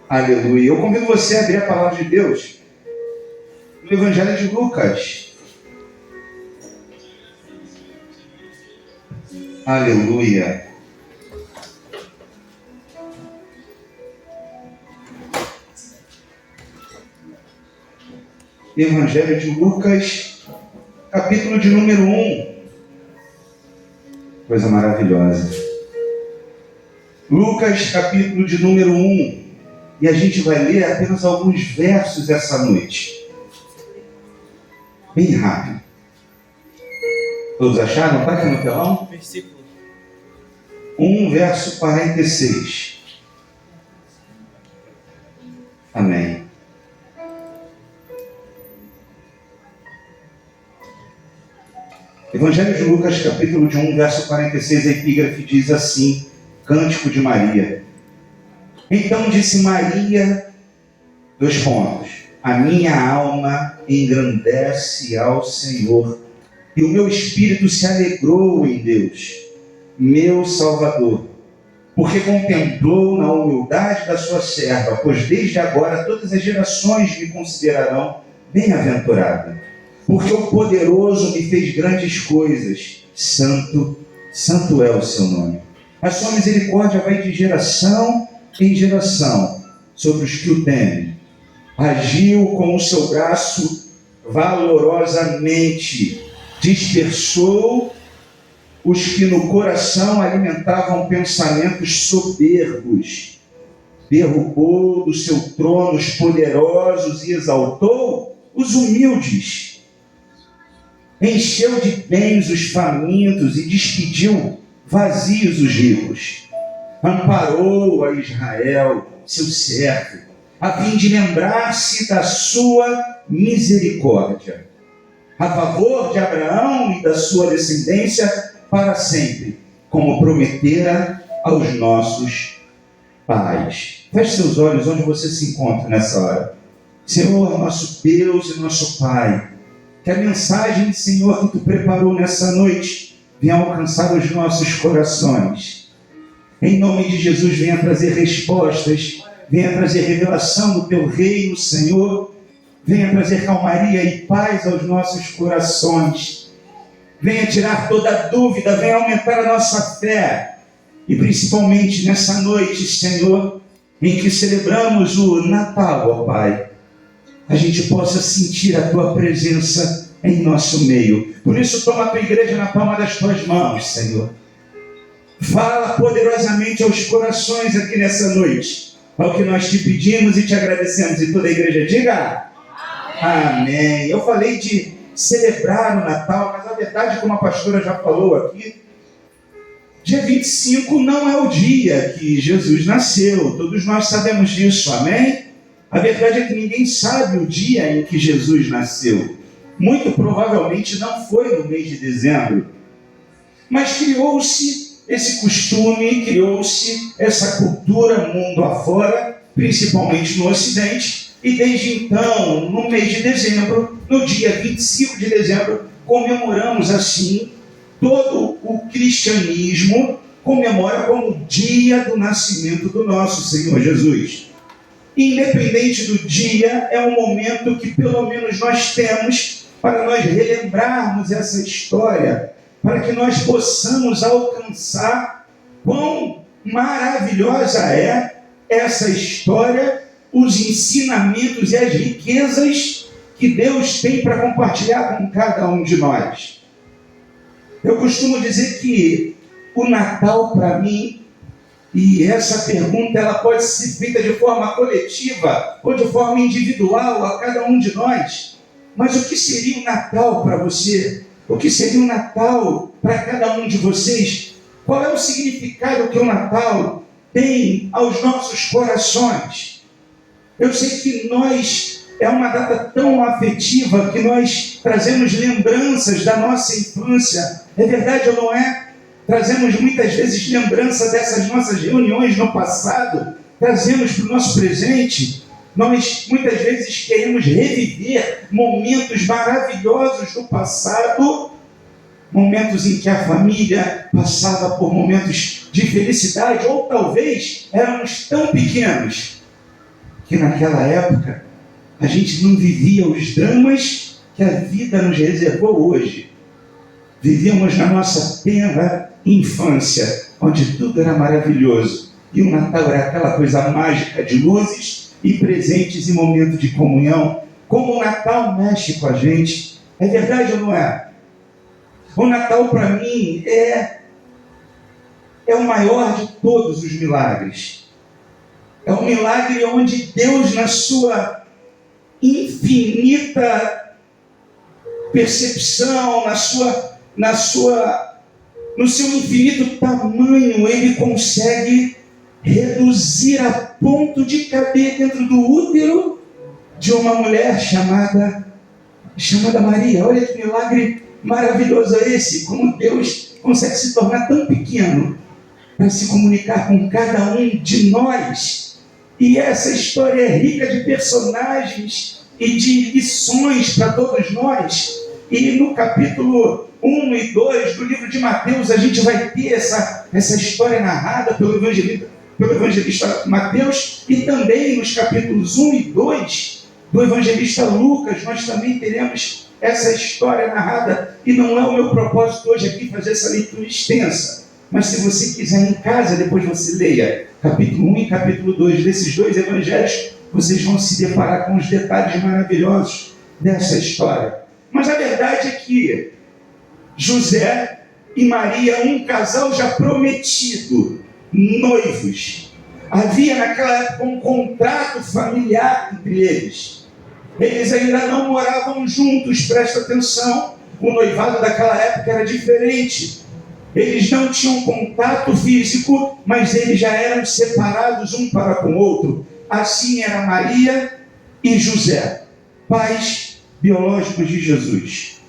Aleluia. Eu convido você a abrir a palavra de Deus no Evangelho de Lucas. Aleluia. Evangelho de Lucas, capítulo de número 1. Coisa maravilhosa. Lucas, capítulo de número 1. E a gente vai ler apenas alguns versos essa noite. Bem rápido. Todos acharam? Está aqui no telão? Versículo 1, verso 46. Amém. Evangelho de Lucas, capítulo de 1, verso 46, a epígrafe diz assim: Cântico de Maria. Então disse Maria, a minha alma engrandece ao Senhor, e o meu espírito se alegrou em Deus, meu Salvador, porque contemplou na humildade da sua serva, pois desde agora todas as gerações me considerarão bem-aventurada. Porque o poderoso me fez grandes coisas, santo é o seu nome. A sua misericórdia vai de geração em geração sobre os que o temem. Agiu com o seu braço valorosamente, dispersou os que no coração alimentavam pensamentos soberbos, derrubou do seu trono os poderosos e exaltou os humildes. Encheu de bens os famintos e despediu vazios os ricos. Amparou a Israel, seu servo, a fim de lembrar-se da sua misericórdia, a favor de Abraão e da sua descendência para sempre, como prometera aos nossos pais. Feche seus olhos onde você se encontra nessa hora. Senhor, nosso Deus e nosso Pai, que a mensagem, Senhor, que Tu preparou nessa noite venha alcançar os nossos corações. Em nome de Jesus, venha trazer respostas, venha trazer revelação do Teu reino, Senhor. Venha trazer calmaria e paz aos nossos corações. Venha tirar toda dúvida, venha aumentar a nossa fé. E principalmente nessa noite, Senhor, em que celebramos o Natal, ó Pai, a gente possa sentir a Tua presença em nosso meio. Por isso, toma a Tua igreja na palma das Tuas mãos, Senhor. Fala poderosamente aos corações aqui nessa noite. É o que nós te pedimos e te agradecemos. E toda a igreja diga amém. Eu falei de celebrar o Natal, mas na verdade, como a pastora já falou aqui, dia 25 não é o dia que Jesus nasceu. Todos nós sabemos disso, amém? A verdade é que ninguém sabe o dia em que Jesus nasceu. Muito provavelmente não foi no mês de dezembro. Mas criou-se esse costume, criou-se essa cultura mundo afora, principalmente no Ocidente. E desde então, no mês de dezembro, no dia 25 de dezembro, comemoramos assim, todo o cristianismo comemora como o dia do nascimento do nosso Senhor Jesus. Independente do dia, é um momento que pelo menos nós temos para nós relembrarmos essa história, para que nós possamos alcançar quão maravilhosa é essa história, os ensinamentos e as riquezas que Deus tem para compartilhar com cada um de nós. Eu costumo dizer que o Natal, para mim, e essa pergunta ela pode ser feita de forma coletiva ou de forma individual a cada um de nós. Mas o que seria o Natal para você? O que seria o Natal para cada um de vocês? Qual é o significado que o Natal tem aos nossos corações? Eu sei que é uma data tão afetiva que nós trazemos lembranças da nossa infância. É verdade ou não é? Trazemos muitas vezes lembrança dessas nossas reuniões no passado, trazemos para o nosso presente. Nós muitas vezes queremos reviver momentos maravilhosos do passado, momentos em que a família passava por momentos de felicidade, ou talvez éramos tão pequenos que naquela época a gente não vivia os dramas que a vida nos reservou hoje. Vivíamos na nossa tenra infância, onde tudo era maravilhoso. E o Natal era aquela coisa mágica de luzes e presentes e momento de comunhão. Como o Natal mexe com a gente. É verdade ou não é? O Natal para mim é o maior de todos os milagres. É um milagre onde Deus, na sua infinita percepção, no seu infinito tamanho, Ele consegue reduzir a ponto de caber dentro do útero de uma mulher chamada Maria. Olha que milagre maravilhoso é esse, como Deus consegue se tornar tão pequeno para se comunicar com cada um de nós. E essa história é rica de personagens e de lições para todos nós. E no capítulo 1 e 2 do livro de Mateus, a gente vai ter essa história narrada pelo evangelista Mateus, e também nos capítulos 1 e 2 do evangelista Lucas, nós também teremos essa história narrada. E não é o meu propósito hoje aqui fazer essa leitura extensa, mas se você quiser em casa, depois você leia capítulo 1 e capítulo 2 desses dois evangelhos, vocês vão se deparar com os detalhes maravilhosos dessa história. Mas a verdade é que José e Maria, um casal já prometido, noivos, havia naquela época um contrato familiar entre eles. Eles ainda não moravam juntos, presta atenção, o noivado daquela época era diferente. Eles não tinham contato físico, mas eles já eram separados um para com o outro. Assim era Maria e José, pais biológicos de Jesus.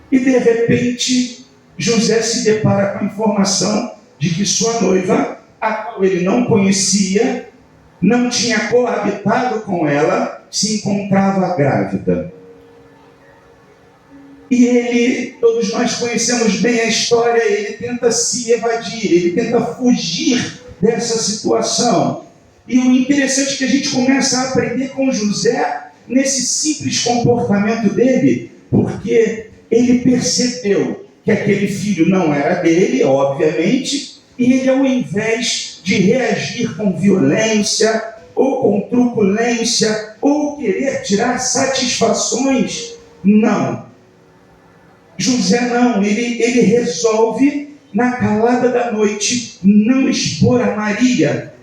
E de repente, José se depara com a informação de que sua noiva, a qual ele não conhecia, não tinha coabitado com ela, se encontrava grávida. E ele, todos nós conhecemos bem a história, ele tenta se evadir, ele tenta fugir dessa situação. E o interessante é que a gente começa a aprender com José nesse simples comportamento dele, porque ele percebeu que aquele filho não era dele, obviamente, e ele, ao invés de reagir com violência, ou com truculência, ou querer tirar satisfações, não. José não, ele resolve, na calada da noite, não expor a Maria,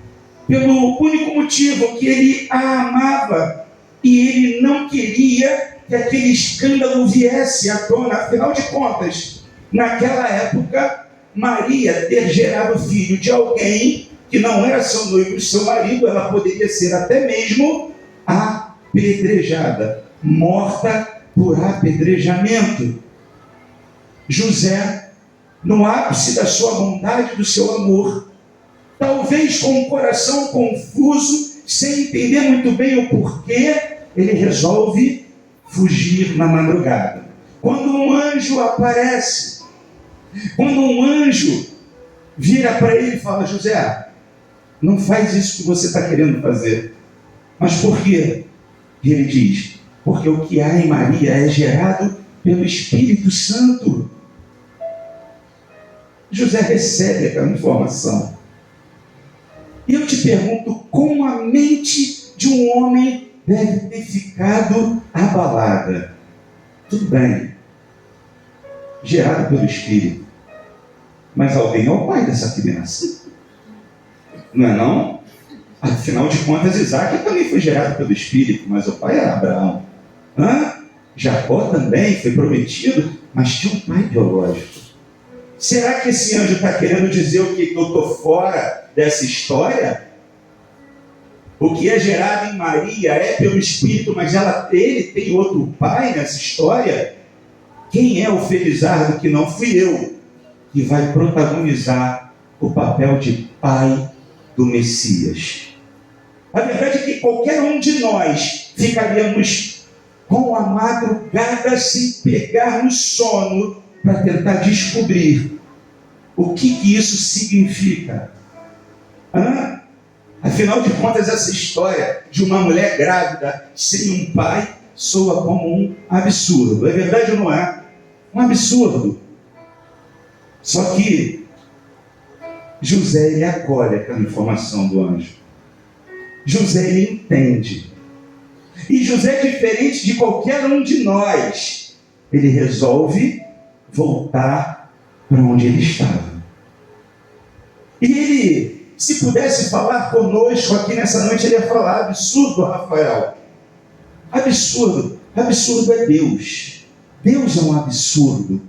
pelo único motivo que ele a amava, e ele não queria que aquele escândalo viesse à tona. Afinal de contas, naquela época, Maria ter gerado filho de alguém que não era seu noivo, seu marido, ela poderia ser até mesmo apedrejada, morta por apedrejamento. José, no ápice da sua bondade, do seu amor, talvez com o coração confuso, sem entender muito bem o porquê, ele resolve fugir na madrugada. Quando um anjo aparece, quando um anjo vira para ele e fala: José, não faz isso que você está querendo fazer. Mas por quê? E ele diz: porque o que há em Maria é gerado pelo Espírito Santo. José recebe aquela informação. E eu te pergunto, como a mente de um homem deve ter ficado abalada? Tudo bem, gerado pelo Espírito, mas alguém é o pai dessa criança, não é não? Afinal de contas, Isaac também foi gerado pelo Espírito, mas o pai era Abraão. Jacó também foi prometido, mas tinha um pai biológico. Será que esse anjo está querendo dizer o que eu estou fora dessa história? O que é gerado em Maria é pelo Espírito, mas ele tem outro pai nessa história? Quem é o felizardo que não fui eu, que vai protagonizar o papel de pai do Messias? A verdade é que qualquer um de nós ficaríamos com a madrugada sem pegar no sono para tentar descobrir o que isso significa. Afinal de contas, essa história de uma mulher grávida sem um pai soa como um absurdo. É verdade ou não é? Um absurdo. Só que José, ele acolhe aquela informação do anjo. José, ele entende. E José é diferente de qualquer um de nós. Ele resolve voltar para onde ele estava. E ele, se pudesse falar conosco aqui nessa noite, ele ia falar: absurdo, Rafael. Absurdo. Absurdo é Deus. Deus é um absurdo.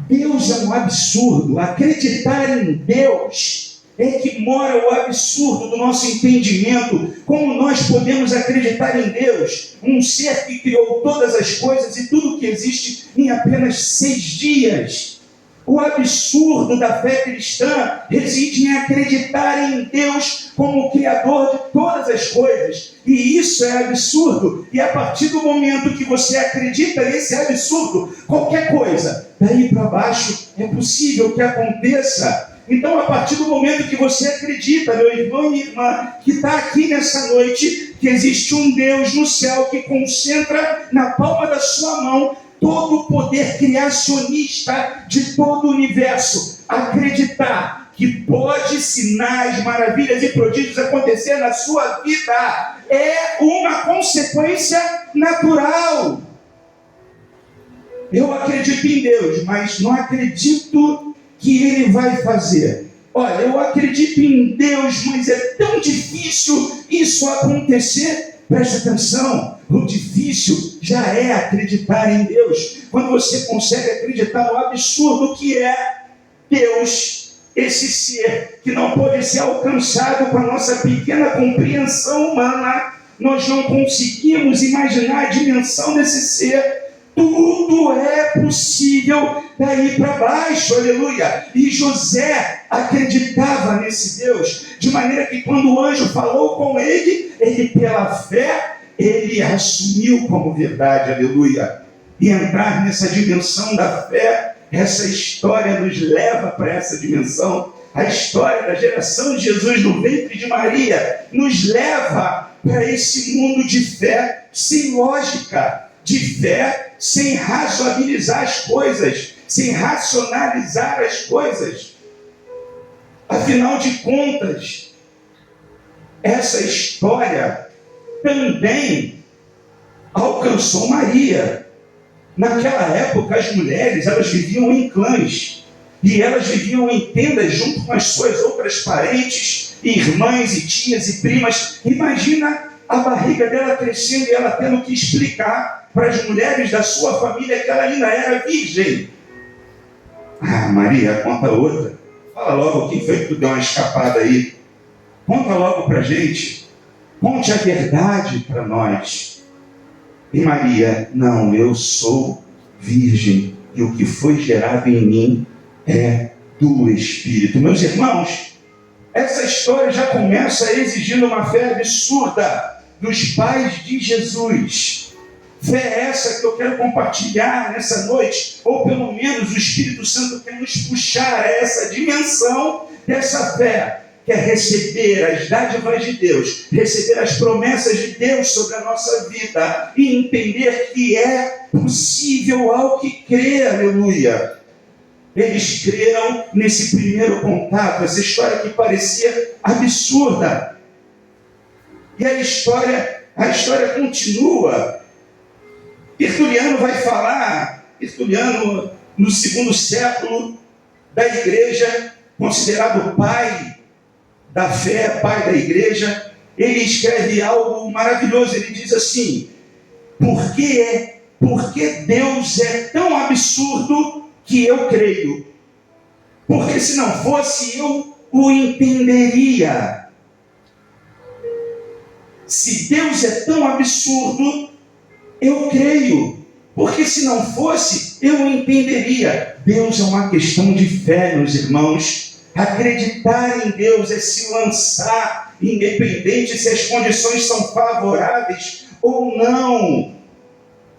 Deus é um absurdo. Acreditar em Deus é que mora o absurdo do nosso entendimento. Como nós podemos acreditar em Deus, um ser que criou todas as coisas e tudo que existe em apenas 6 dias? O absurdo da fé cristã reside em acreditar em Deus como o Criador de todas as coisas. E isso é absurdo. E a partir do momento que você acredita nesse absurdo, qualquer coisa daí para baixo é possível que aconteça. Então, a partir do momento que você acredita, meu irmão e minha irmã, que está aqui nessa noite, que existe um Deus no céu que concentra na palma da sua mão todo o poder criacionista de todo o universo, acreditar que pode sinais, maravilhas e prodígios acontecer na sua vida é uma consequência natural. Eu acredito em Deus, mas não acredito que Ele vai fazer. Olha, eu acredito em Deus, mas é tão difícil isso acontecer. Preste atenção, o difícil já é acreditar em Deus. Quando você consegue acreditar no absurdo que é Deus, esse ser que não pode ser alcançado com a nossa pequena compreensão humana, nós não conseguimos imaginar a dimensão desse ser. Tudo é possível daí para baixo, aleluia. E José acreditava nesse Deus, de maneira que quando o anjo falou com ele, ele pela fé, ele assumiu como verdade, aleluia. E entrar nessa dimensão da fé, essa história nos leva para essa dimensão. A história da geração de Jesus no ventre de Maria nos leva para esse mundo de fé sem lógica, de fé sem razoabilizar as coisas, sem racionalizar as coisas. Afinal de contas, essa história também alcançou Maria. Naquela época, as mulheres, elas viviam em clãs, e elas viviam em tendas junto com as suas outras parentes, irmãs e tias e primas. Imagina a barriga dela crescendo e ela tendo que explicar para as mulheres da sua família que ela ainda era virgem. Ah, Maria, conta outra. Fala logo quem foi que tu deu uma escapada aí. Conta logo para a gente. Conte a verdade para nós. E Maria: não, eu sou virgem e o que foi gerado em mim é do Espírito. Meus irmãos, essa história já começa exigindo uma fé absurda dos pais de Jesus. Fé essa que eu quero compartilhar nessa noite, ou pelo menos o Espírito Santo quer nos puxar a essa dimensão dessa fé, que é receber as dádivas de Deus, receber as promessas de Deus sobre a nossa vida e entender que é possível ao que crê, aleluia. Eles creram nesse primeiro contato, essa história que parecia absurda. E a história continua. Tertuliano vai falar, Tertuliano, no 2º século da igreja, considerado pai da fé, pai da igreja, ele escreve algo maravilhoso. Ele diz assim: por que Deus é tão absurdo que eu creio? Porque se não fosse, eu o entenderia. Se Deus é tão absurdo, eu creio, porque se não fosse, eu entenderia. Deus é uma questão de fé, meus irmãos. Acreditar em Deus é se lançar, independente se as condições são favoráveis ou não.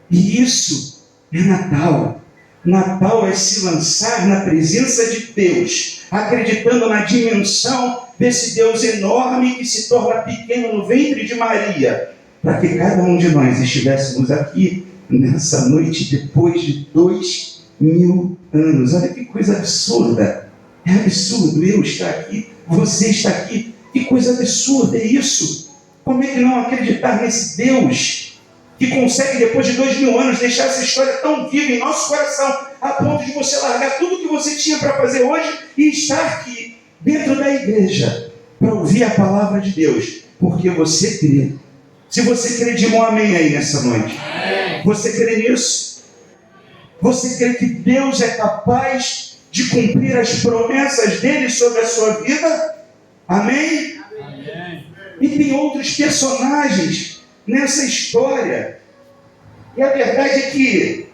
E isso é Natal. Natal é se lançar na presença de Deus, acreditando na dimensão desse Deus enorme que se torna pequeno no ventre de Maria, para que cada um de nós estivéssemos aqui nessa noite depois de 2000 anos. Olha que coisa absurda. É absurdo eu estar aqui, você está aqui. Que coisa absurda é isso. Como é que não acreditar nesse Deus que consegue, depois de 2000 anos, deixar essa história tão viva em nosso coração, a ponto de você largar tudo que você tinha para fazer hoje e estar aqui, dentro da igreja, para ouvir a palavra de Deus, porque você crê. Se você crê, diga um amém aí nessa noite. Você crê nisso? Você crê que Deus é capaz de cumprir as promessas dele sobre a sua vida? Amém? Amém. E tem outros personagens nessa história. E a verdade é que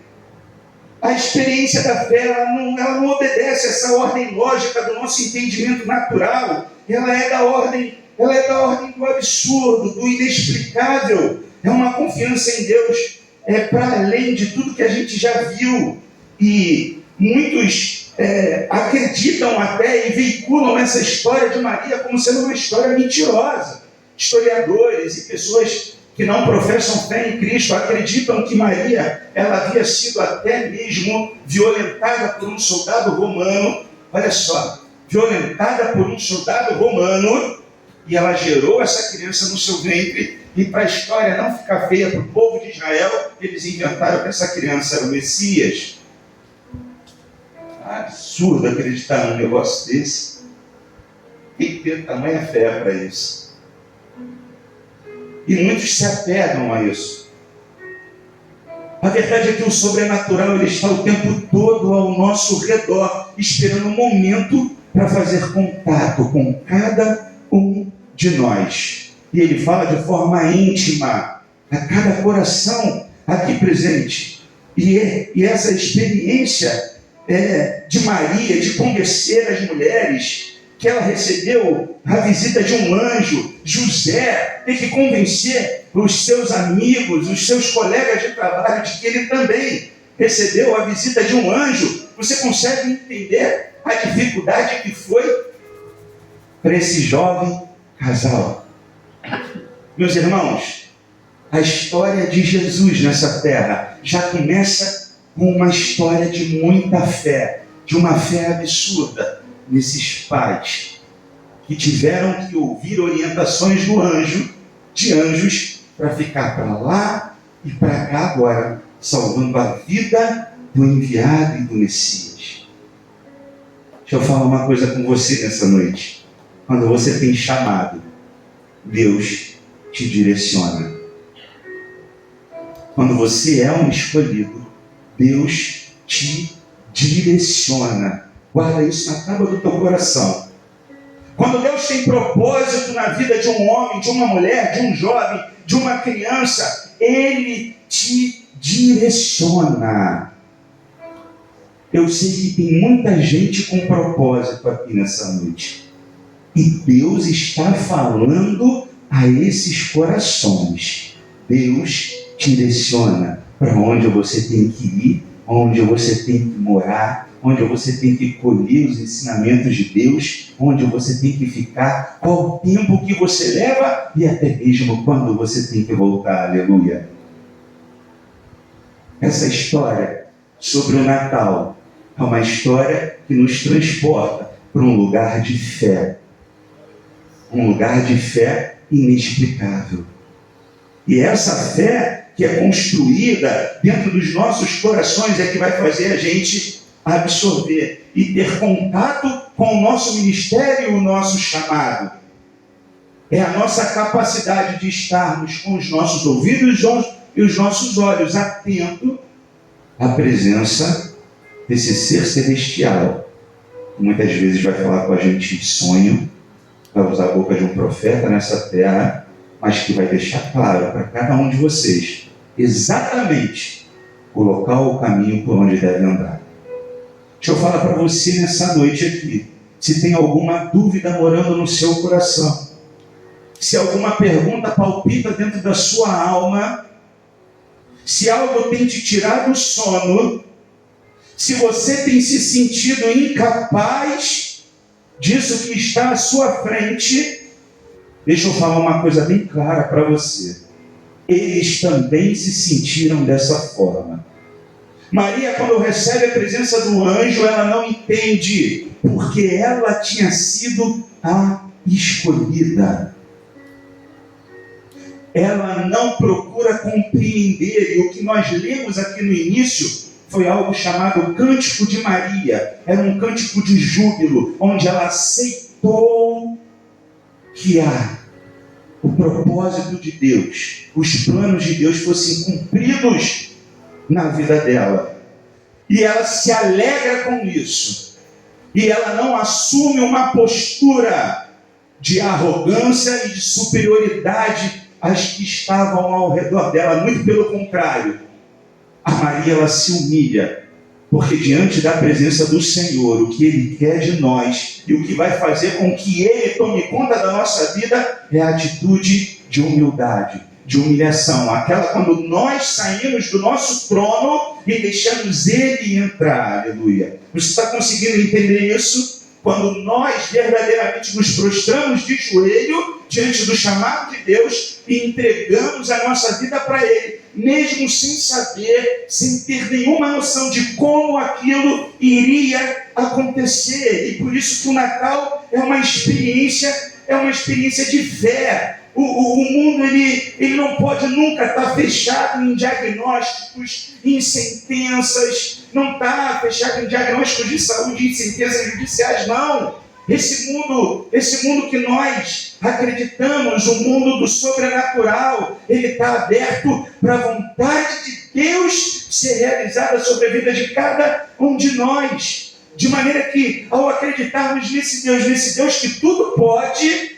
a experiência da fé, ela não obedece a essa ordem lógica do nosso entendimento natural. Ela é da ordem do absurdo, do inexplicável. É uma confiança em Deus, para além de tudo que a gente já viu. E muitos acreditam até e veiculam essa história de Maria como sendo uma história mentirosa. Historiadores e pessoas que não professam fé em Cristo acreditam que Maria, ela havia sido até mesmo violentada por um soldado romano. Olha só, violentada por um soldado romano, e ela gerou essa criança no seu ventre, e para a história não ficar feia para o povo de Israel, eles inventaram que essa criança era o Messias. Absurdo acreditar num negócio desse. Tem que ter tamanha fé para isso. E muitos se apegam a isso. A verdade é que o sobrenatural, ele está o tempo todo ao nosso redor, esperando um momento para fazer contato com cada um de nós. E ele fala de forma íntima a cada coração aqui presente. E essa experiência de Maria, de conhecer as mulheres, que ela recebeu a visita de um anjo. José tem que convencer os seus amigos, os seus colegas de trabalho, de que ele também recebeu a visita de um anjo. Você consegue entender a dificuldade que foi para esse jovem casal? Meus irmãos, a história de Jesus nessa terra já começa com uma história de muita fé, de uma fé absurda nesses pais que tiveram que ouvir orientações de anjos, para ficar para lá e para cá agora, salvando a vida do enviado e do Messias. Deixa eu falar uma coisa com você nessa noite. Quando você tem chamado, Deus te direciona. Quando você é um escolhido, Deus te direciona. Guarda isso na tábua do teu coração. Quando Deus tem propósito na vida de um homem, de uma mulher, de um jovem, de uma criança, Ele te direciona. Eu sei que tem muita gente com propósito aqui nessa noite. E Deus está falando a esses corações. Deus te direciona para onde você tem que ir, onde você tem que morar, onde você tem que colher os ensinamentos de Deus, onde você tem que ficar, qual o tempo que você leva e até mesmo quando você tem que voltar. Aleluia. Essa história sobre o Natal é uma história que nos transporta para um lugar de fé. Um lugar de fé inexplicável. E essa fé que é construída dentro dos nossos corações é que vai fazer a gente absorver e ter contato com o nosso ministério e o nosso chamado. É a nossa capacidade de estarmos com os nossos ouvidos e os nossos olhos atentos à presença desse ser celestial, que muitas vezes vai falar com a gente em sonho, vai usar a boca de um profeta nessa terra, mas que vai deixar claro para cada um de vocês exatamente o local, o caminho por onde deve andar. Deixa eu falar para você nessa noite aqui, se tem alguma dúvida morando no seu coração, se alguma pergunta palpita dentro da sua alma, se algo tem te tirado o sono, se você tem se sentido incapaz disso que está à sua frente, deixa eu falar uma coisa bem clara para você. Eles também se sentiram dessa forma. Maria, quando recebe a presença do anjo, ela não entende, porque ela tinha sido a escolhida. Ela não procura compreender, e o que nós lemos aqui no início foi algo chamado Cântico de Maria. Era um cântico de júbilo, onde ela aceitou que o propósito de Deus, os planos de Deus fossem cumpridos na vida dela. E ela se alegra com isso. E ela não assume uma postura de arrogância e de superioridade às que estavam ao redor dela. Muito pelo contrário. A Maria, ela se humilha. Porque diante da presença do Senhor, o que Ele quer de nós e o que vai fazer com que Ele tome conta da nossa vida é a atitude de humildade, de humilhação. Aquela quando nós saímos do nosso trono e deixamos Ele entrar. Aleluia. Você está conseguindo entender isso? Quando nós verdadeiramente nos prostramos de joelho diante do chamado de Deus e entregamos a nossa vida para Ele, mesmo sem saber, sem ter nenhuma noção de como aquilo iria acontecer. E por isso que o Natal é uma experiência de fé. O mundo ele não pode nunca estar fechado em diagnósticos, em sentenças, não está fechado em diagnósticos de saúde, em sentenças judiciais, não. Esse mundo que nós acreditamos, o mundo do sobrenatural, ele está aberto para a vontade de Deus ser realizada sobre a vida de cada um de nós. De maneira que, ao acreditarmos nesse Deus que tudo pode,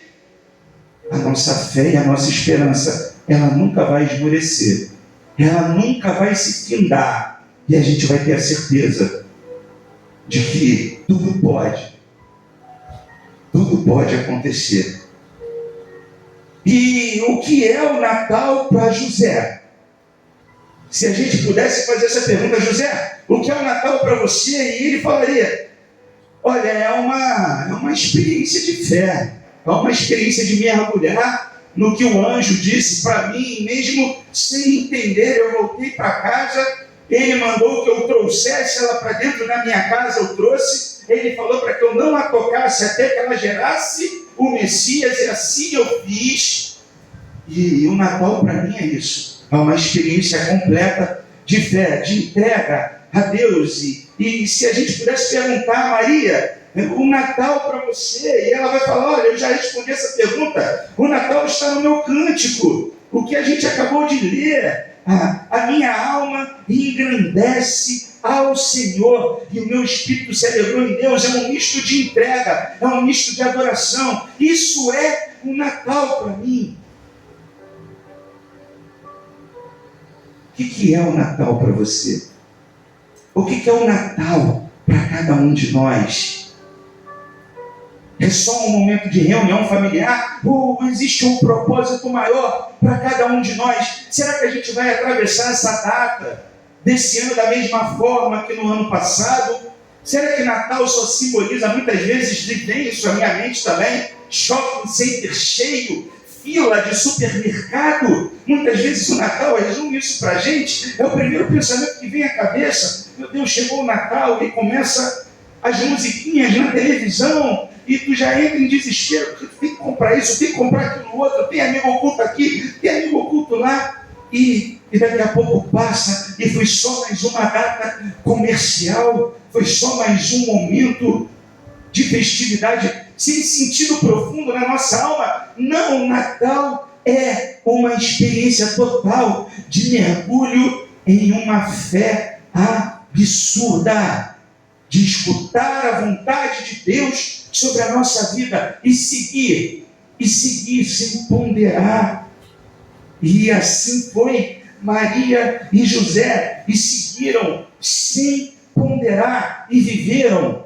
a nossa fé e a nossa esperança, ela nunca vai esmorecer, ela nunca vai se findar, e a gente vai ter a certeza de que tudo pode acontecer. E o que é o Natal para José? Se a gente pudesse fazer essa pergunta, José, o que é o Natal para você? E ele falaria, olha, é uma experiência de fé, é uma experiência de mergulhar no que o anjo disse para mim, mesmo sem entender. Eu voltei para casa, ele mandou que eu trouxesse ela para dentro da minha casa, eu trouxe, ele falou para que eu não a tocasse até que ela gerasse o Messias, e assim eu fiz. E o Natal para mim é isso, é uma experiência completa de fé, de entrega a Deus. E se a gente pudesse perguntar a Maria, o Natal para você, e ela vai falar, olha, eu já respondi essa pergunta, o Natal está no meu cântico, o que a gente acabou de ler, a minha alma engrandece ao Senhor, e o meu espírito se alegrou em Deus. É um misto de entrega, é um misto de adoração. Isso é o Natal para mim. O que é o Natal para você? O que é o Natal para cada um de nós? É só um momento de reunião familiar? Ou existe um propósito maior para cada um de nós? Será que a gente vai atravessar essa data desse ano da mesma forma que no ano passado? Será que Natal só simboliza, muitas vezes, vem isso à minha mente também, shopping center cheio, fila de supermercado? Muitas vezes o Natal resume isso para a gente. É o primeiro pensamento que vem à cabeça. Meu Deus, chegou o Natal e começa as musiquinhas na televisão, e tu já entra em desespero, porque tu tem que comprar isso, tem que comprar aquilo outro, tem amigo oculto aqui, tem amigo oculto lá, e daqui a pouco passa, e foi só mais uma data comercial, foi só mais um momento de festividade, sem sentido profundo na nossa alma. Não, o Natal é uma experiência total de mergulho em uma fé absurda, de escutar a vontade de Deus sobre a nossa vida e seguir sem ponderar. E assim foi Maria e José, e seguiram sem ponderar, e viveram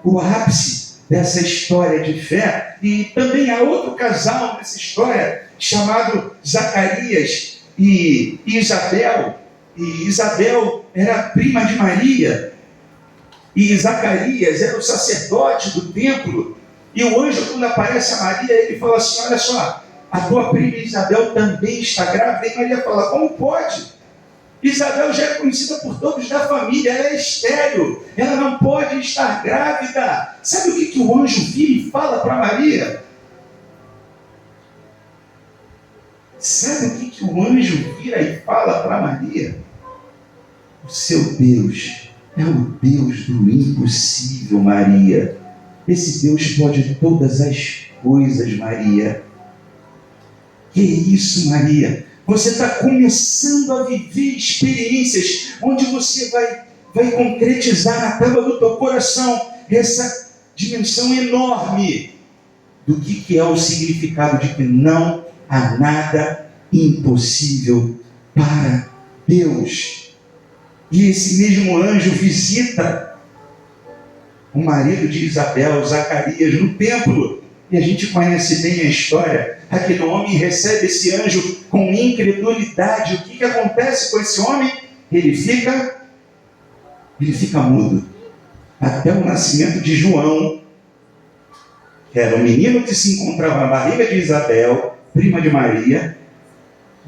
o ápice dessa história de fé. E também há outro casal nessa história, chamado Zacarias e Isabel. E Isabel era prima de Maria. E Zacarias era o sacerdote do templo. E o anjo, quando aparece a Maria, ele fala assim: olha só, a tua prima Isabel também está grávida. E Maria fala: como pode? Isabel já é conhecida por todos da família, ela é estéril, ela não pode estar grávida. Sabe o que o anjo vira e fala para Maria? Sabe o que o anjo vira e fala para Maria? O seu Deus é o Deus do impossível, Maria. Esse Deus pode todas as coisas, Maria. Que isso, Maria? Você está começando a viver experiências onde você vai concretizar na tábua do teu coração essa dimensão enorme do que é o significado de que não há nada impossível para Deus. E esse mesmo anjo visita o marido de Isabel, Zacarias, no templo. E a gente conhece bem a história. Aquele homem recebe esse anjo com incredulidade. O que acontece com esse homem? Ele fica mudo. Até o nascimento de João, que era o menino que se encontrava na barriga de Isabel, prima de Maria.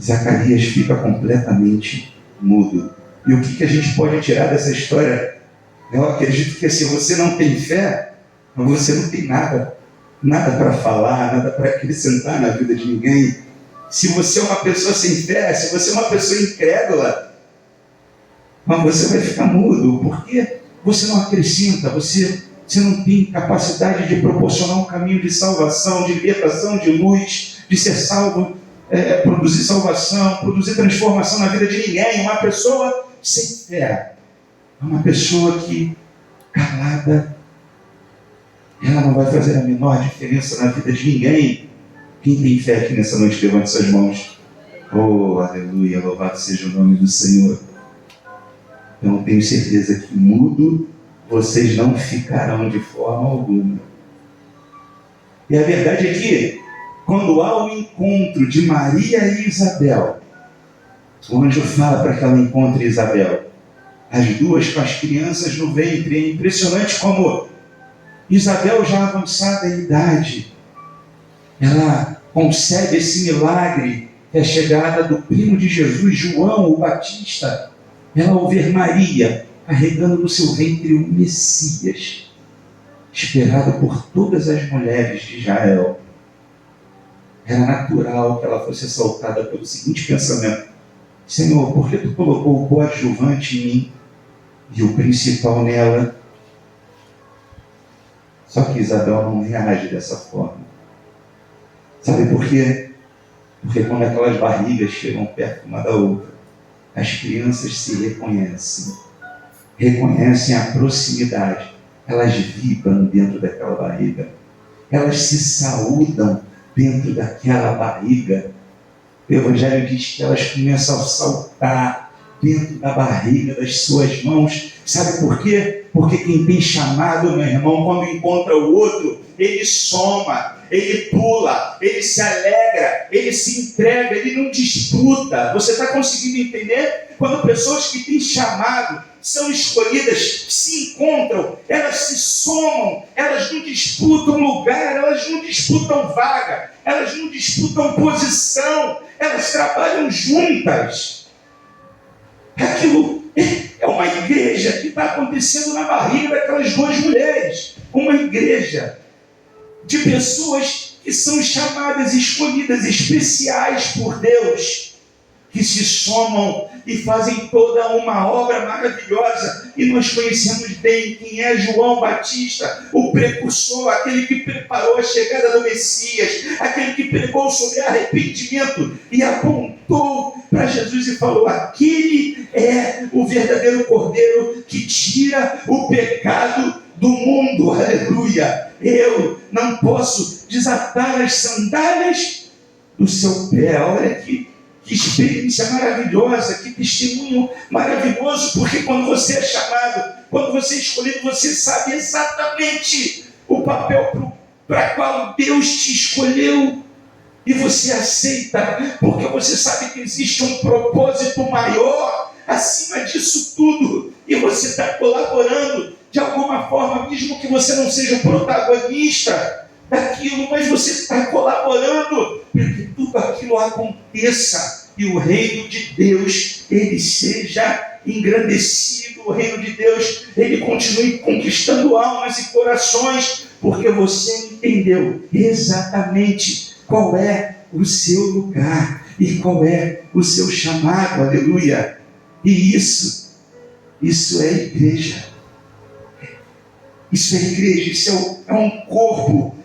Zacarias fica completamente mudo. E o que a gente pode tirar dessa história? Eu acredito que se você não tem fé, você não tem nada para falar, nada para acrescentar na vida de ninguém. Se você é uma pessoa sem fé, se você é uma pessoa incrédula, você vai ficar mudo, porque você não acrescenta, você não tem capacidade de proporcionar um caminho de salvação, de libertação, de luz, de ser salvo, produzir salvação, produzir transformação na vida de ninguém. Uma pessoa sem fé é uma pessoa que, calada, ela não vai fazer a menor diferença na vida de ninguém. Quem tem fé aqui nessa noite, levante suas mãos. Oh, aleluia, louvado seja o nome do Senhor. Eu tenho certeza que mudo vocês não ficarão de forma alguma. E a verdade é que, quando há o encontro de Maria e Isabel, o anjo fala para que ela encontre Isabel. As duas com as crianças no ventre. É impressionante como Isabel, já avançada em idade, ela concebe esse milagre, que é a chegada do primo de Jesus, João o Batista. Ela, ao ver Maria carregando no seu ventre o Messias, esperado por todas as mulheres de Israel, era natural que ela fosse assaltada pelo seguinte pensamento: Senhor, por que tu colocou o coadjuvante em mim e o principal nela? Só que Isabel não reage dessa forma. Sabe por quê? Porque quando aquelas barrigas chegam perto uma da outra, as crianças se reconhecem a proximidade. Elas vibram dentro daquela barriga. Elas se saúdam dentro daquela barriga. O Evangelho diz que elas começam a saltar dentro da barriga das suas mãos. Sabe por quê? Porque quem tem chamado, meu irmão, quando encontra o outro, ele soma, ele pula, ele se alegra, ele se entrega, ele não disputa. Você está conseguindo entender? Quando pessoas que têm chamado, são escolhidas, se encontram, elas se somam, elas não disputam lugar, elas não disputam vaga, elas não disputam posição, elas trabalham juntas. Aquilo é uma igreja que está acontecendo na barriga daquelas duas mulheres. Uma igreja de pessoas que são chamadas, escolhidas, especiais por Deus, que se somam e fazem toda uma obra maravilhosa. E nós conhecemos bem quem é João Batista, o precursor, aquele que preparou a chegada do Messias, aquele que pregou sobre arrependimento e apontou para Jesus e falou: aquele é o verdadeiro Cordeiro que tira o pecado do mundo. Aleluia! Eu não posso desatar as sandálias do seu pé. Olha que experiência maravilhosa, que testemunho maravilhoso, porque quando você é chamado, quando você é escolhido, você sabe exatamente o papel para qual Deus te escolheu, e você aceita, porque você sabe que existe um propósito maior acima disso tudo, e você está colaborando de alguma forma, mesmo que você não seja o protagonista daquilo, mas você está colaborando para que tudo aquilo aconteça e o reino de Deus, ele seja engrandecido, o reino de Deus, ele continue conquistando almas e corações, porque você entendeu exatamente qual é o seu lugar e qual é o seu chamado, aleluia. E isso é igreja. Isso é igreja, isso é um corpo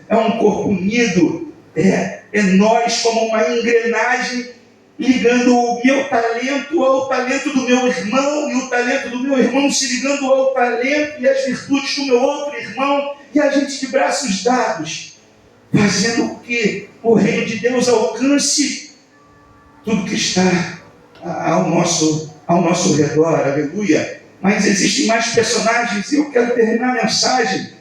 unido, é nós como uma engrenagem, ligando o meu talento ao talento do meu irmão, e o talento do meu irmão se ligando ao talento e às virtudes do meu outro irmão, e a gente de braços dados, fazendo com que o reino de Deus alcance tudo que está ao nosso redor, aleluia. Mas existem mais personagens, e eu quero terminar a mensagem.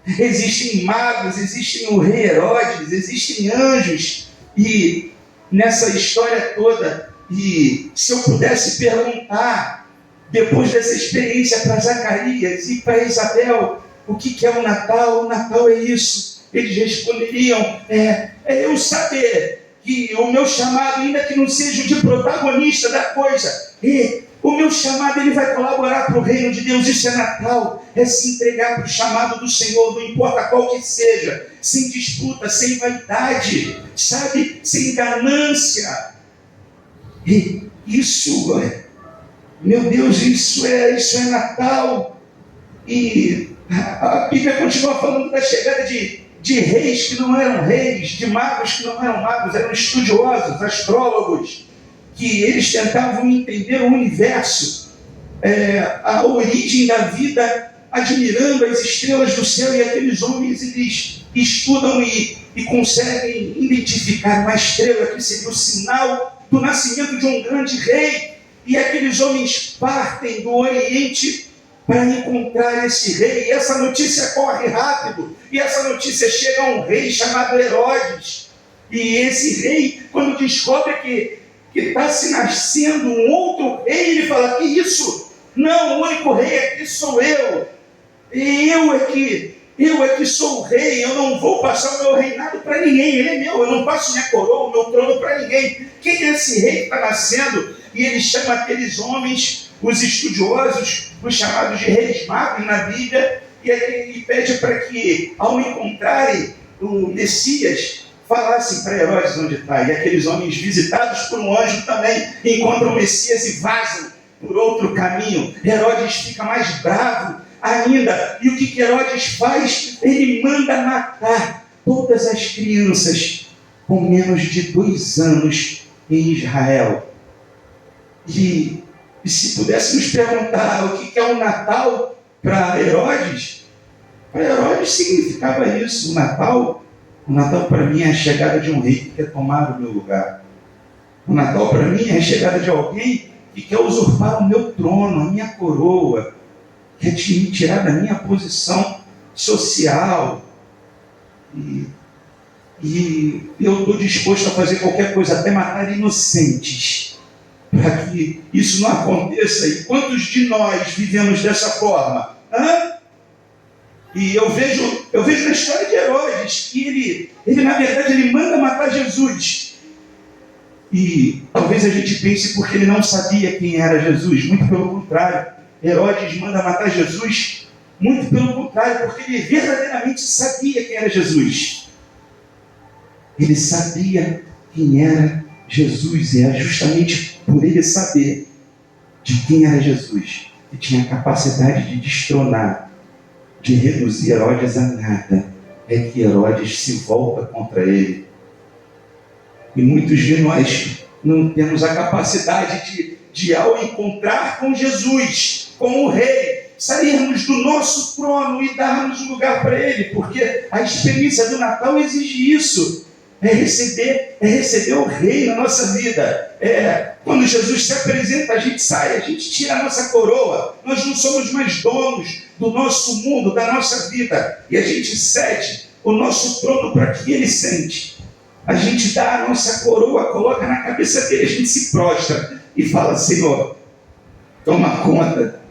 Existem magos, existem o rei Herodes, existem anjos, e nessa história toda, e se eu pudesse perguntar, depois dessa experiência para Zacarias e para Isabel, o que é o Natal? O Natal é isso. Eles responderiam, eu saber que o meu chamado, ainda que não seja de protagonista da coisa, o meu chamado, ele vai colaborar para o reino de Deus. Isso é Natal, é se entregar para o chamado do Senhor, não importa qual que seja, sem disputa, sem vaidade, sabe, sem ganância. E isso, meu Deus, isso é Natal. E a Bíblia continua falando da chegada de reis que não eram reis, de magos que não eram magos, eram estudiosos, astrólogos, que eles tentavam entender o universo, a origem da vida, admirando as estrelas do céu, e aqueles homens, eles estudam e conseguem identificar uma estrela que seria o sinal do nascimento de um grande rei, e aqueles homens partem do Oriente para encontrar esse rei, e essa notícia corre rápido, e essa notícia chega a um rei chamado Herodes, e esse rei, quando descobre que está se nascendo um outro rei, ele fala, que isso? Não, o único rei aqui sou eu. E eu é que sou o rei, eu não vou passar o meu reinado para ninguém, ele é meu, eu não passo minha coroa, o meu trono para ninguém. Quem é esse rei que está nascendo? E ele chama aqueles homens, os estudiosos, os chamados de reis magos na Bíblia, e ele pede para que, ao encontrarem o Messias, falassem para Herodes onde está. E aqueles homens, visitados por um anjo, também encontram o Messias e vazam por outro caminho. Herodes fica mais bravo ainda. E o que Herodes faz? Ele manda matar todas as crianças com menos de 2 anos em Israel. E se pudéssemos perguntar o que é o Natal para Herodes significava isso. O Natal para mim é a chegada de um rei que quer tomar o meu lugar. O Natal para mim é a chegada de alguém que quer usurpar o meu trono, a minha coroa, quer me tirar da minha posição social. E eu estou disposto a fazer qualquer coisa, até matar inocentes, para que isso não aconteça. E quantos de nós vivemos dessa forma? E eu vejo na história de Herodes que ele na verdade, ele manda matar Jesus. E talvez a gente pense porque ele não sabia quem era Jesus. Muito pelo contrário. Herodes manda matar Jesus. Muito pelo contrário, porque ele verdadeiramente sabia quem era Jesus. Ele sabia quem era Jesus. E é justamente por ele saber de quem era Jesus que tinha a capacidade de destronar, de reduzir Herodes a nada, é que Herodes se volta contra ele. E muitos de nós não temos a capacidade de ao encontrar com Jesus, com o rei, sairmos do nosso trono e darmos um lugar para ele, porque a experiência do Natal exige isso. É receber o rei na nossa vida. Quando Jesus se apresenta, a gente sai, a gente tira a nossa coroa. Nós não somos mais donos do nosso mundo, da nossa vida. E a gente cede o nosso trono para que ele sente. A gente dá a nossa coroa, coloca na cabeça dele, a gente se prostra e fala, Senhor, toma conta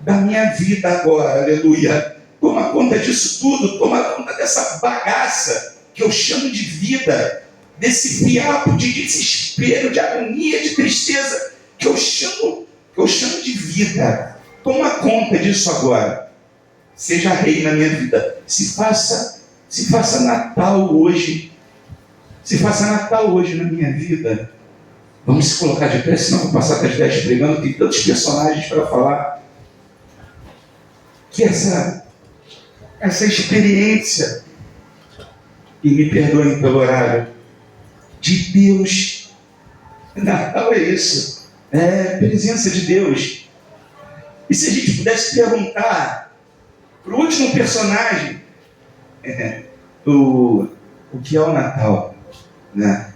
da minha vida agora, aleluia. Toma conta disso tudo, toma conta dessa bagaça que eu chamo de vida, desse fiapo de desespero, de agonia, de tristeza, que eu chamo de vida. Toma conta disso agora. Seja rei na minha vida. Se faça Natal hoje. Se faça Natal hoje na minha vida. Vamos se colocar de pé, senão vou passar das 10 pregando, tem tantos personagens para falar. Que essa experiência, e me perdoem pelo horário, de Deus. Natal é isso. É presença de Deus. E se a gente pudesse perguntar para o último personagem, o que é o Natal? Né?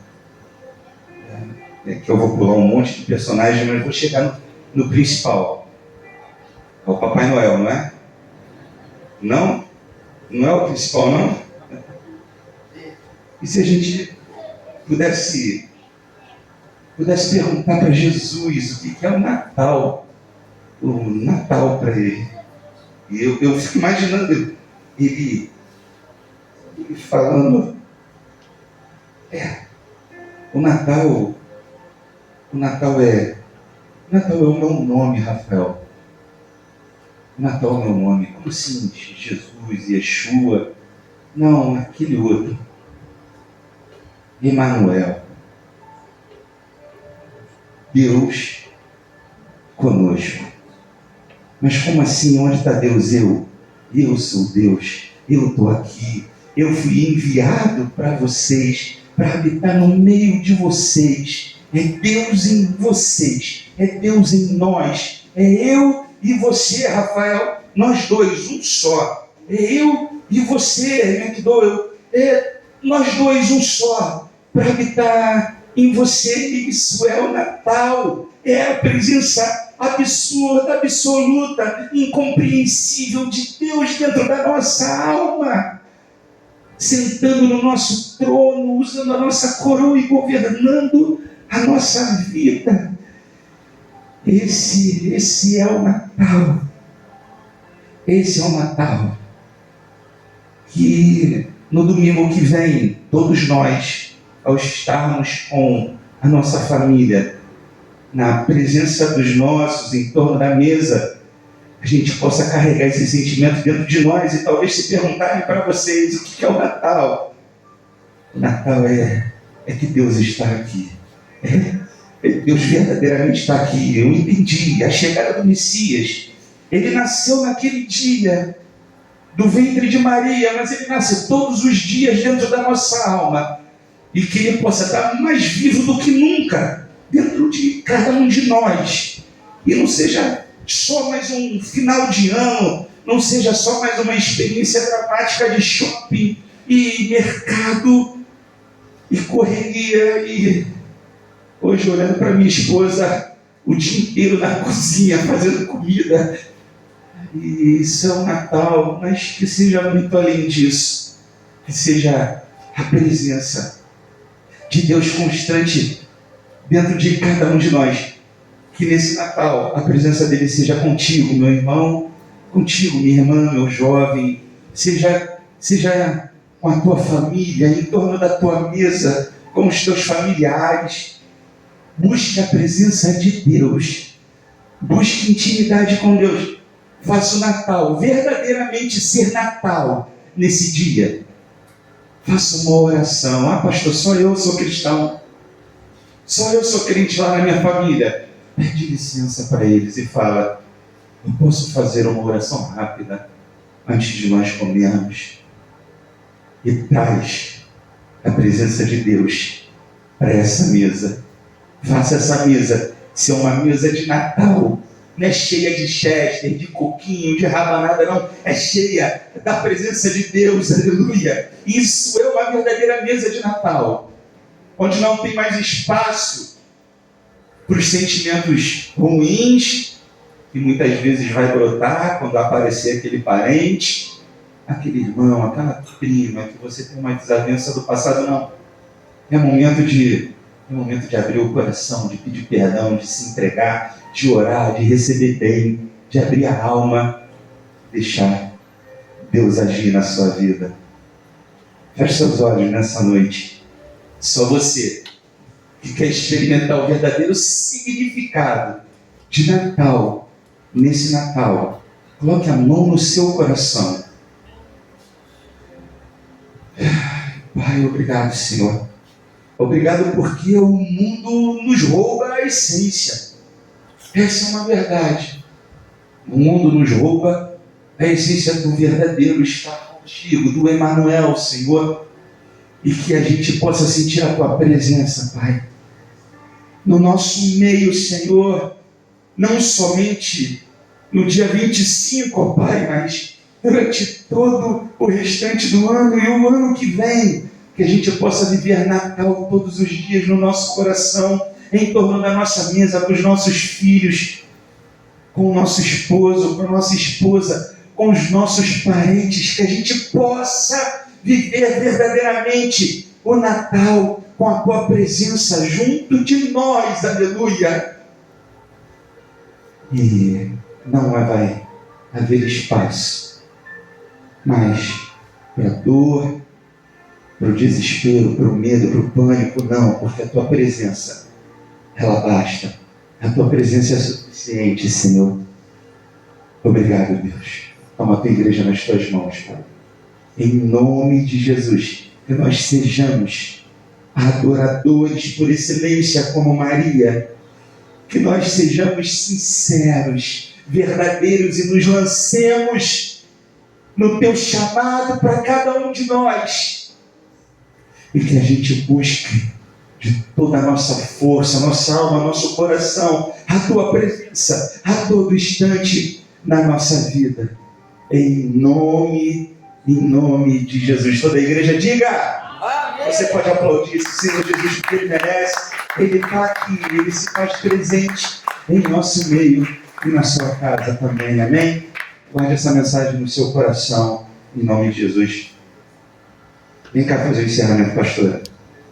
Que eu vou pular um monte de personagens, mas vou chegar no principal. É o Papai Noel, não é? Não? Não é o principal, não? E se a gente pudesse perguntar para Jesus o que é o Natal para ele? E eu fico imaginando ele falando, o Natal é o meu nome, Rafael. O Natal é o meu nome. Como assim? Jesus, Yeshua? Não, aquele outro. Emanuel. Deus conosco. Mas como assim? Onde está Deus? Eu sou Deus. Eu estou aqui. Eu fui enviado para vocês, para habitar no meio de vocês. É Deus em vocês. É Deus em nós. É eu e você, Rafael. Nós dois, um só. É eu e você, McDowell. É nós dois, um só. Para habitar em você. Isso é o Natal. É a presença absurda, absoluta, incompreensível de Deus dentro da nossa alma, sentando no nosso trono, usando a nossa coroa e governando a nossa vida. Esse é o Natal. Esse é o Natal. Que no domingo que vem, todos nós, ao estarmos com a nossa família, na presença dos nossos, em torno da mesa, a gente possa carregar esse sentimento dentro de nós e talvez se perguntarem para vocês o que é o Natal. O Natal é que Deus está aqui. Deus verdadeiramente está aqui. Eu entendi a chegada do Messias. Ele nasceu naquele dia do ventre de Maria, mas ele nasce todos os dias dentro da nossa alma. E que ele possa estar mais vivo do que nunca dentro de cada um de nós. E não seja só mais um final de ano, não seja só mais uma experiência dramática de shopping e mercado e correria. E hoje, olhando para minha esposa o dia inteiro na cozinha fazendo comida, e isso é o Natal, mas que seja muito além disso, que seja a presença de Deus constante dentro de cada um de nós. Que nesse Natal a presença dele seja contigo, meu irmão, contigo, minha irmã, meu jovem, seja com a tua família, em torno da tua mesa, com os teus familiares. Busque a presença de Deus, busque intimidade com Deus. Faça o Natal verdadeiramente ser Natal nesse dia. Faça uma oração. Ah, pastor, só eu sou cristão. Só eu sou crente lá na minha família. Pede licença para eles e fala: eu posso fazer uma oração rápida antes de nós comermos? E traz a presença de Deus para essa mesa. Faça essa mesa ser uma mesa de Natal. Não é cheia de chester, de coquinho, de rabanada, não. É cheia da presença de Deus, aleluia. Isso é uma verdadeira mesa de Natal, onde não tem mais espaço para os sentimentos ruins, que muitas vezes vai brotar quando aparecer aquele parente, aquele irmão, aquela prima, que você tem uma desavença do passado, não. É momento de abrir o coração, de pedir perdão, de se entregar, de orar, de receber bem. de abrir a alma, deixar Deus agir na sua vida. Feche seus olhos nessa noite. Só você que quer experimentar o verdadeiro significado de Natal, nesse Natal, coloque a mão no seu coração. Pai, obrigado, Senhor. Obrigado porque o mundo nos rouba a essência. Essa é uma verdade. O mundo nos rouba a essência do verdadeiro estar contigo, do Emanuel, Senhor. E que a gente possa sentir a Tua presença, Pai. No nosso meio, Senhor. Não somente no dia 25, ó Pai, mas durante todo o restante do ano e o ano que vem. Que a gente possa viver Natal todos os dias no nosso coração, em torno da nossa mesa, com os nossos filhos, com o nosso esposo, com a nossa esposa, com os nossos parentes, que a gente possa viver verdadeiramente o Natal com a Tua presença junto de nós, aleluia. E não vai haver espaço mais para dor, para o desespero, para o medo, para o pânico, não, porque a Tua presença, ela basta. A Tua presença é suficiente, Senhor. Obrigado, Deus. Toma a Tua igreja nas Tuas mãos, Pai. Em nome de Jesus, que nós sejamos adoradores por excelência como Maria, que nós sejamos sinceros, verdadeiros e nos lancemos no Teu chamado para cada um de nós. E que a gente busque de toda a nossa força, nossa alma, nosso coração, a Tua presença a todo instante na nossa vida. Em nome de Jesus. Toda a igreja diga: amém. Você pode aplaudir esse Senhor Jesus porque Ele merece. Ele está aqui, Ele se faz presente em nosso meio e na sua casa também. Amém? Guarde essa mensagem no seu coração, em nome de Jesus. Vem cá fazer o encerramento, pastora.